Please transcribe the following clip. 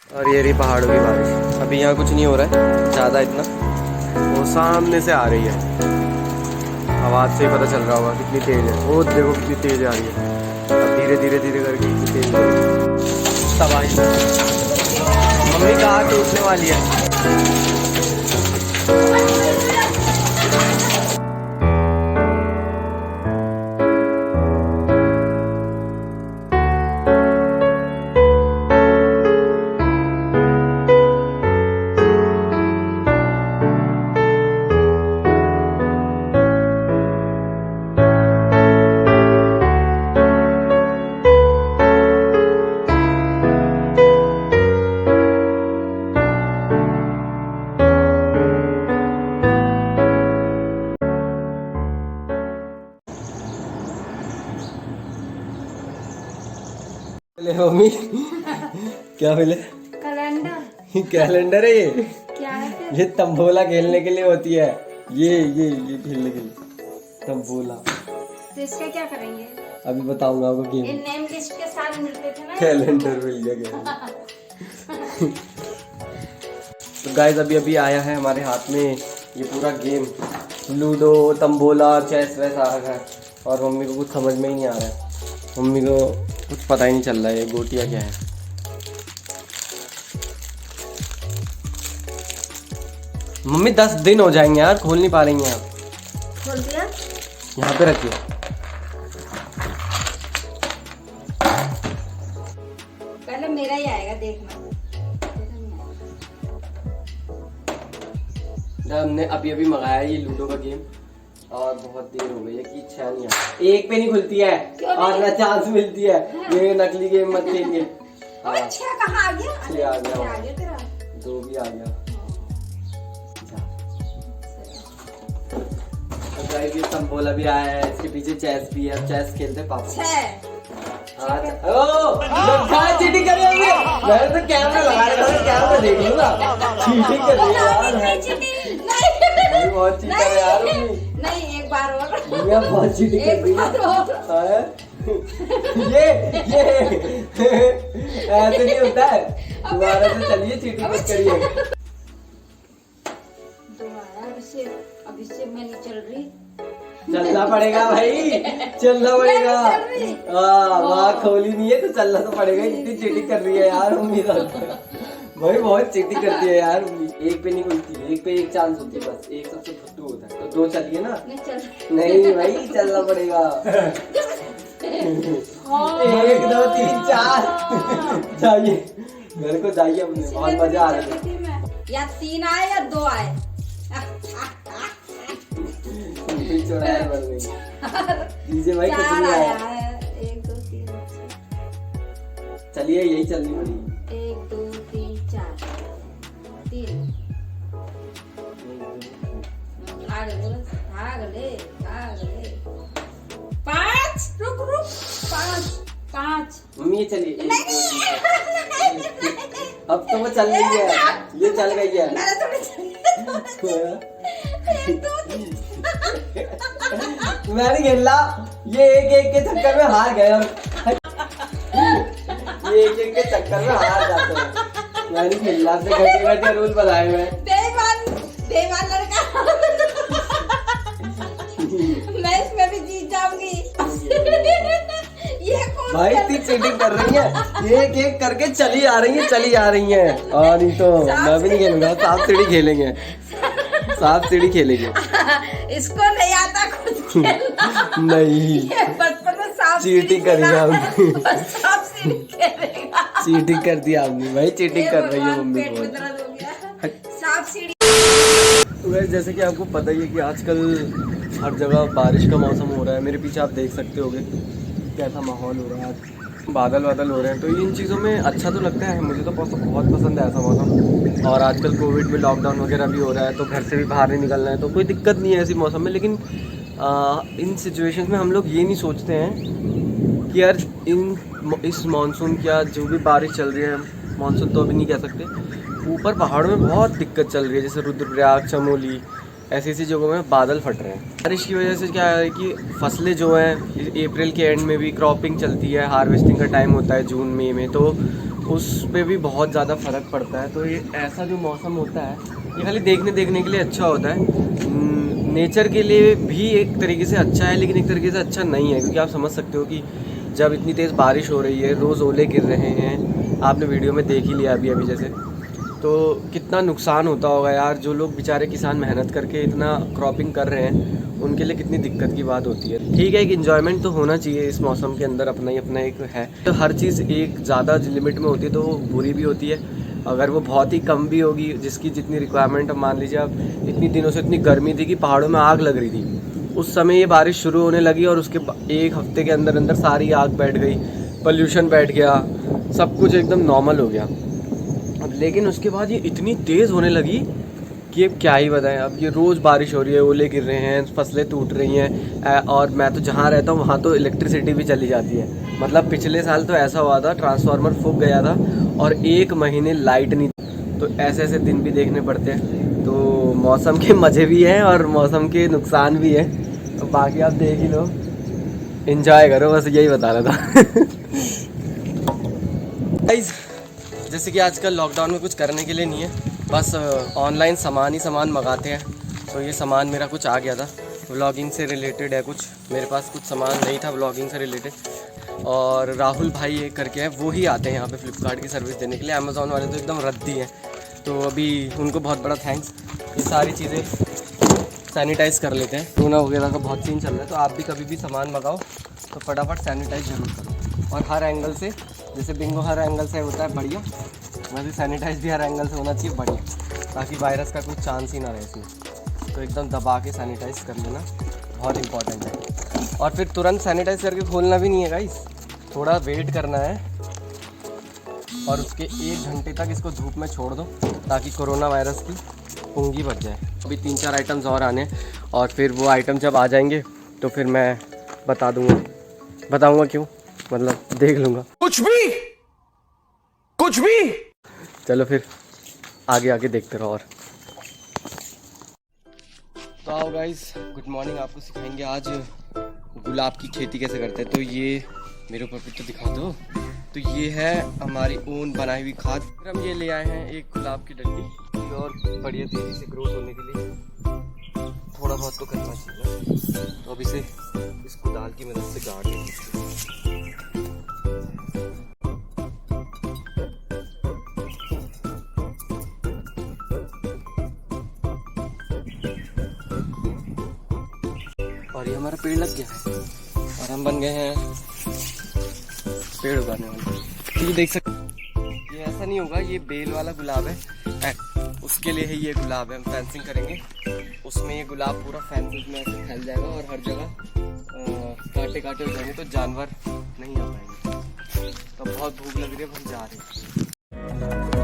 और ये रही पहाड़ों की बारिश। अभी यहाँ कुछ नहीं हो रहा है ज़्यादा इतना, वो सामने से आ रही है, आवाज़ से ही पता चल रहा होगा कितनी तेज़ है। वो देखो कितनी तेज़ आ रही है, अब धीरे धीरे धीरे करके कितनी तेज़ आ रही है। तबाही मम्मी कहाँ टूटने वाली है। मम्मी क्या मिले? कैलेंडर। कैलेंडर है ये? क्या है फिर? ये तंबोला खेलने के लिए होती है। ये खेलने के लिए तंबोला। तो इसका क्या करेंगे? अभी बताऊंगा आपको गेम। ये नेम लिस्ट के साथ मिलते थे ना। कैलेंडर मिल गया। तो गाइस अभी अभी आया है हमारे हाथ में ये पूरा गेम, लूडो, तंबोला, चेस वैसा आ रहा है, और मम्मी को कुछ समझ में ही नहीं आ रहा है। मम्मी को कुछ पता ही नहीं चल रहा है ये गोटियाँ क्या है। मम्मी 10 दिन हो जाएंगे यार, खोल नहीं पा रही हैं आप। खोल दिया? यहाँ पे रखिए। पहले मेरा ही आएगा, देखना। हमने अभी अभी मंगाया ये लूडो का गेम, और बहुत देर हो गई है कि इच्छा नहीं है। एक पे नहीं खुलती है और ना चांस मिलती है। ये नकली गेम मत खेलिए। अच्छा कहाँ आ गया? छह आ गया। आ गया तेरा। 2 भी आ गया। गाइस ये तंबोला भी आया है, इसके पीछे चेस भी है। चेस खेलते हैं पापा। चीटिंग कर रही है। मैंने तो कैमरा लगा रखा था, कैमरा देख लूंगा। चीटिंग कर रही है यार, बहुत चीटिंग कर रही है यार। नहीं एक बार और। दुनिया बहुत चीटिंग कर रही है। ये ऐसे नहीं होता है। तुम्हारा तो चलिए चीटिंग मत करिए। अब इससे मैं नहीं चल रही। चलना पड़ेगा भाई, चलना पड़ेगा। वहाँ खोली नहीं है तो चलना तो पड़ेगा। इतनी चीटिंग कर रही है यार उम्मीद भाई, बहुत चीटिंग करती है यार। एक पे नहीं खुलती है, एक पे एक चांस होती है बस, एक सबसे फुट्टू होता है। तो 2 चलिए ना। नहीं भाई चलना पड़ेगा। 1 2 3 4 जाइए घर को जाइए अपने, बहुत मजा आ रहा है। या 3 आए या 2 आए। भाई कुछ नहीं आया। 1 2 3 चलिए यही चलनी पड़ेगी। 1 2 3 4 3 5 रुक 5 मम्मी ये चलिए। अब तो वो चल रही है, ये चल गई है। मैं नहीं खेल रहा, ये एक के चक्कर में हार गए हम। ये एक के चक्कर में हार जाते हैं। मैं नहीं खेल रहा, आपने घटे रूल बनाए हुए। बेईमान लड़का। मैं इसमें भी जीत जाऊंगी। ये कौन भाई इतनी चीटिंग कर रही है, एक एक करके चली आ रही है। और नहीं तो मैं भी नहीं खेलूंगा, सांप सीढ़ी खेलेंगे। सांप सीढ़ी खेलेंगे। इसको नहीं आता खुद खेलना। नहीं बचपन में सांप चीटिंग करी आपने। सांप सीढ़ी खेलेगा। चीटिंग कर दी आपने भाई, चीटिंग कर रही है मम्मी पेट में बहुत। दर्द हो गया। सांप सीढ़ी। तो वैसे जैसे कि आपको पता ही है कि आजकल हर जगह बारिश का मौसम हो रहा है। मेरे पीछे आप देख सकते होगे कैसा माहौल हो रहा है, आज बादल हो रहे हैं। तो इन चीज़ों में अच्छा तो लगता है, मुझे तो बहुत पसंद है ऐसा मौसम। और आजकल कोविड में लॉकडाउन वगैरह भी हो रहा है, तो घर से भी बाहर नहीं निकलना है, तो कोई दिक्कत नहीं है ऐसी मौसम में। लेकिन इन सिचुएशंस में हम लोग ये नहीं सोचते हैं कि यार इस मानसून क्या जो भी बारिश चल रही है, मानसून तो अभी नहीं कह सकते, ऊपर पहाड़ों में बहुत दिक्कत चल रही है, जैसे रुद्रप्रयाग, चमोली, ऐसी ऐसी जगहों में बादल फट रहे हैं। बारिश की वजह से क्या है कि फसलें जो हैं अप्रैल के एंड में भी क्रॉपिंग चलती है, हार्वेस्टिंग का टाइम होता है जून मई में, तो उस पे भी बहुत ज़्यादा फ़र्क पड़ता है। तो ये ऐसा जो मौसम होता है ये खाली देखने के लिए अच्छा होता है, नेचर के लिए भी एक तरीके से अच्छा है, लेकिन एक तरीके से अच्छा नहीं है, क्योंकि आप समझ सकते हो कि जब इतनी तेज़ बारिश हो रही है, रोज़ ओले गिर रहे हैं, आपने वीडियो में देख ही लिया अभी जैसे, तो कितना नुकसान होता होगा यार। जो लोग बेचारे किसान मेहनत करके इतना क्रॉपिंग कर रहे हैं, उनके लिए कितनी दिक्कत की बात होती है। ठीक है, एक इन्जॉयमेंट तो होना चाहिए इस मौसम के अंदर, अपना ही एक है। तो हर चीज़ एक ज़्यादा लिमिट में होती है तो वो बुरी भी होती है, अगर वो बहुत ही कम भी होगी, जिसकी जितनी रिक्वायरमेंट। अब मान लीजिए अब इतनी दिनों से इतनी गर्मी थी कि पहाड़ों में आग लग रही थी, उस समय ये बारिश शुरू होने लगी और उसके एक हफ्ते के अंदर अंदर सारी आग बैठ गई, पोल्यूशन बैठ गया, सब कुछ एकदम नॉर्मल हो गया। अब लेकिन उसके बाद ये इतनी तेज़ होने लगी कि अब क्या ही बताएं। अब ये रोज़ बारिश हो रही है, ओले गिर रहे हैं, फसलें टूट रही हैं, और मैं तो जहाँ रहता हूँ वहाँ तो इलेक्ट्रिसिटी भी चली जाती है। मतलब पिछले साल तो ऐसा हुआ था, ट्रांसफार्मर फूक गया था और 1 महीने लाइट नहीं। तो ऐसे ऐसे दिन भी देखने पड़ते हैं। तो मौसम के मज़े भी हैं और मौसम के नुकसान भी हैं, तो बाकी आप देख ही लो, एंजॉय करो, बस यही बता रहा था। गाइस, जैसे कि आजकल लॉकडाउन में कुछ करने के लिए नहीं है, बस ऑनलाइन सामान ही सामान मंगाते हैं। तो ये सामान मेरा कुछ आ गया था, व्लॉगिंग से रिलेटेड है कुछ, मेरे पास कुछ सामान नहीं था व्लॉगिंग से रिलेटेड, और राहुल भाई ये करके हैं, वो ही आते हैं यहाँ पे फ्लिपकार्ट की सर्विस देने के लिए। अमेज़ॉन वाले तो एकदम रद्दी हैं, तो अभी उनको बहुत बड़ा थैंक्स। ये सारी चीज़ें सैनिटाइज़ कर लेते हैं, कोरोना वगैरह का बहुत सीन चल रहा है, तो आप भी कभी भी सामान मंगाओ तो फटाफट सैनिटाइज जरूर करो, और हर एंगल से, जैसे बिंगो हर एंगल से होता है बढ़िया, वैसे सैनिटाइज भी हर एंगल से होना चाहिए बढ़िया, ताकि वायरस का कोई चांस ही ना रहे इसमें। तो एकदम दबा के सैनिटाइज कर लेना, बहुत इंपॉर्टेंट है। और फिर तुरंत सैनिटाइज करके खोलना भी नहीं है गाइस, थोड़ा वेट करना है, और उसके 1 घंटे तक इसको धूप में छोड़ दो, ताकि कोरोना वायरस की पुंगी बच जाए। अभी 3-4 आइटम्स और आने हैं, और फिर वो आइटम जब आ जाएंगे तो फिर मैं बताऊंगा क्यों, मतलब देख लूँगा कुछ भी। चलो फिर आगे देखते रहो। और तो आओ गाइस, गुड मॉर्निंग। आपको सिखाएंगे आज गुलाब की खेती कैसे करते हैं। तो ये मेरे ऊपर भी तो दिखा दो। तो ये है हमारी ओन बनाई हुई खाद। फिर हम ये ले आए हैं एक गुलाब की डंडी, और बढ़िया तेज़ी से ग्रोथ होने के लिए थोड़ा बहुत तो करना चाहिए। तो अब इसे इस कुदाल की मदद से गाड़ देंगे। और ये हमारा पेड़ लग गया है, और हम बन गए हैं पेड़ उगाने वाले। ये देख सकते, ये ऐसा नहीं होगा, ये बेल वाला गुलाब है, उसके लिए ही ये गुलाब है। हम फेंसिंग करेंगे, उसमें ये गुलाब पूरा फेंसिंग में ऐसे फैल जाएगा, और हर जगह कांटे हो जाएंगे, तो जानवर नहीं आ पाएंगे। तो बहुत भूख लग रही है, हम जा रहे हैं।